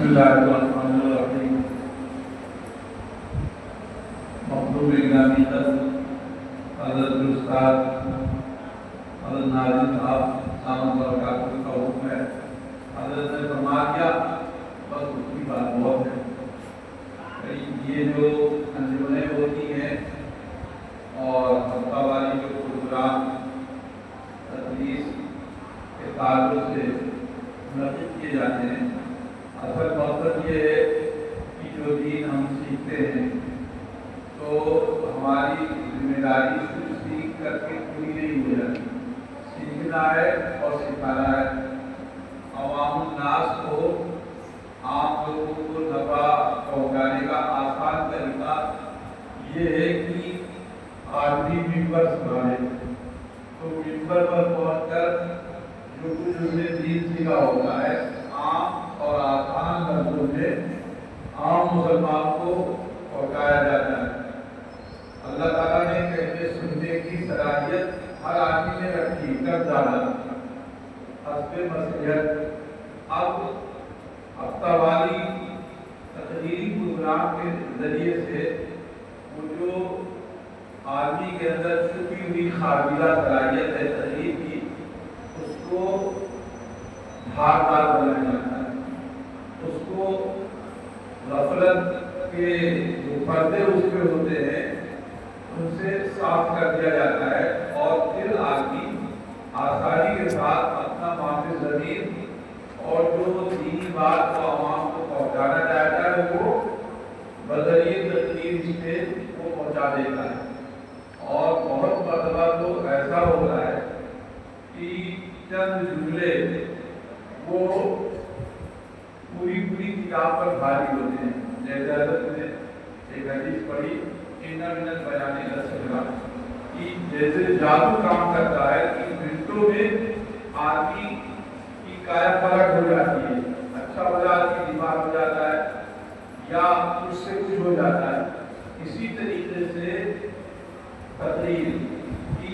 बिस्मिल्लाहिर्रहमानिर्रहीम। मखदूम इनामी हज़रत उस्ताद हज़रत नाज़िम साहब सामत बरकातुहू का हुक्म है। हज़रत ने फरमा दिया, बस उसकी बात बहुत है। ये जो अंजुमनें होती हैं और हफ्ता वाली जो प्रोग्राम तदरीस के ताल्लुक से मुनक़िद किए जाते हैं, असल मकसद ये है कि जो दीन हम सीखते हैं तो हमारी जिम्मेदारी सिर्फ सीख करके पूरी नहीं हो जाती, सीखना है और सिखाना है। अवामुन नास को, आम लोगों को नफा पहुँचाने का आसान तरीका ये है कि आदमी मिंबर संभाले, तो मिंबर पर पहुँचकर जो कुछ उसने दीन सीखा होता है आम और आसान लफ्ज़ों में आम मुसलमान को पहुँचाया जाता है। अल्लाह ताला ने कहने सुनने की सलाहियत हर आदमी ने रखी, कब ज़्यादा हस्बे मसलिहत। अब हफ्ता वाली तकरीरी प्रोग्राम के जरिए से वो जो आदमी के अंदर छुपी हुई खाबिला सलाहियत है तकरीर की, उसको धारदार बनाया जाता है, उसको गफलत के जो पर्दे उसके होते हैं उनसे साफ कर दिया जाता है और फिर आदमी आसानी के साथ अपना माफ़ी ज़मीन और जो दीनी बात को आवाम को पहुँचाना चाहता है वो बदरिए तकरीर से वो पहुँचा देता है। और बहुत मरतबा तो ऐसा होता है कि चंद जुमले वो पूरी किताब पर भारी होते हैं। जैसे हज़रत ने एक हदीस पढ़ी, इन्ना मिनल बयाने लसरा, कि जैसे जादू काम करता है कि मिनटों में आदमी की काया पलट हो जाती है, अच्छा हो जाती है, बीमार हो जाता है या उससे कुछ हो जाता है। इसी तरीके से तकरीर कि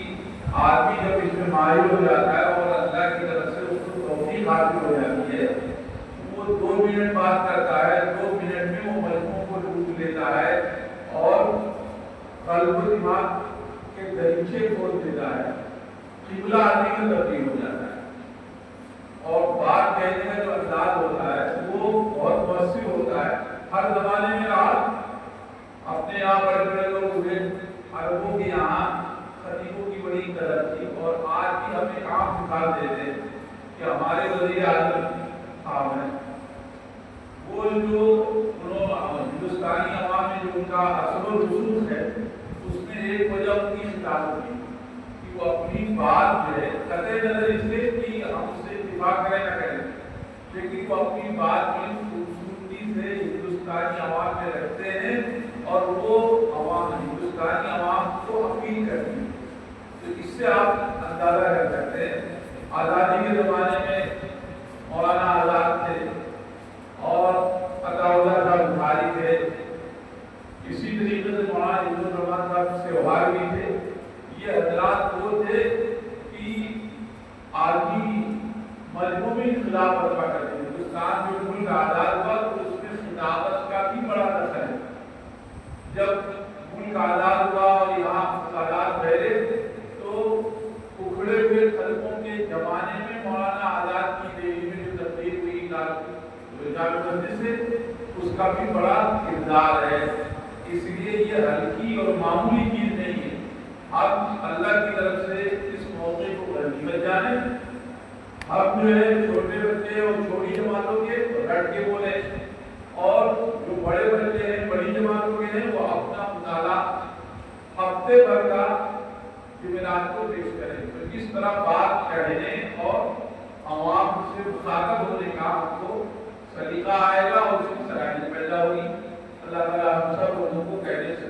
आदमी जब इसमें माहिर हो जाता है और अल्लाह की तरफ से उसको तौफीक हासिल हो जाती है, वो 2 मिनट बात करता है, 2 मिनट में वो मजमू को लूट लेता है और कल्ब दिमाग के दरीचे खोल देता है, किबला आदमी में तब्दील हो जाता है। और बात कहने का जो अंदाज होता है वो बहुत मुअस्सिर होता है। हर जमाने में आप अपने यहाँ बड़े बड़े लोग हुए, अरबों के यहाँ खतीबों की बड़ी कदर थी और आज भी हमें काम सिखा देते कि हमारे वज़ीर आज़म साहब हैं, वो जो हिंदुस्तानी अवाम में जो उनका असर रसूख है उसमें एक वजह उनकी खिलाफत की कि वो अपनी बात जो है कतई नजर इसलिए कि हमसे इत्तेफाक करें न करें, लेकिन वो अपनी बात में खूबसूरती से हिंदुस्तानी अवाम में रखते हैं और वो अवाम हिंदुस्तानी अवाम को अपील करती है। तो इससे आप अंदाजा कर सकते हैं आज़ादी के ज़माने में मौलाना आज़ाद थे और अताउल्लाह साहब बुखारी थे, इसी तरीके से मौलाना इब्नुल रहमान साहब सेवार भी थे। ये हजरात वो थे कि आदमी मजमूमी खिलाफत का करते थे। हिंदुस्तान जो मुल्क आज़ाद हुआ तो उसमें खिलाफत का भी बड़ा असर है। जब मुल्क आज़ाद हुआ और यहाँ आज़ाद ठहरे तो उखड़े हुए खलकों के जमाने में मौलाना आज़ाद की दिल्ली में जो तकरीर हुई से उसका भी बड़ा किरदार है। इसलिए ये हल्की और मामूली चीज नहीं है। आप अल्लाह की तरफ से इस मौके को गनीमत जाने, हम जो है छोटे बच्चे और छोटी जमातों के रट के बोले और जो बड़े बच्चे हैं बड़ी जमातों के हैं वो अपना मुताला हफ्ते भर का जुमेरात को पेश करें। तो इस तरह बात कहने और अवाम से मुखातब होने का आपको सलीका आएगा और उसकी सलाहियत पैदा होगी। अल्लाह ताला हम सब लोगों को कहने से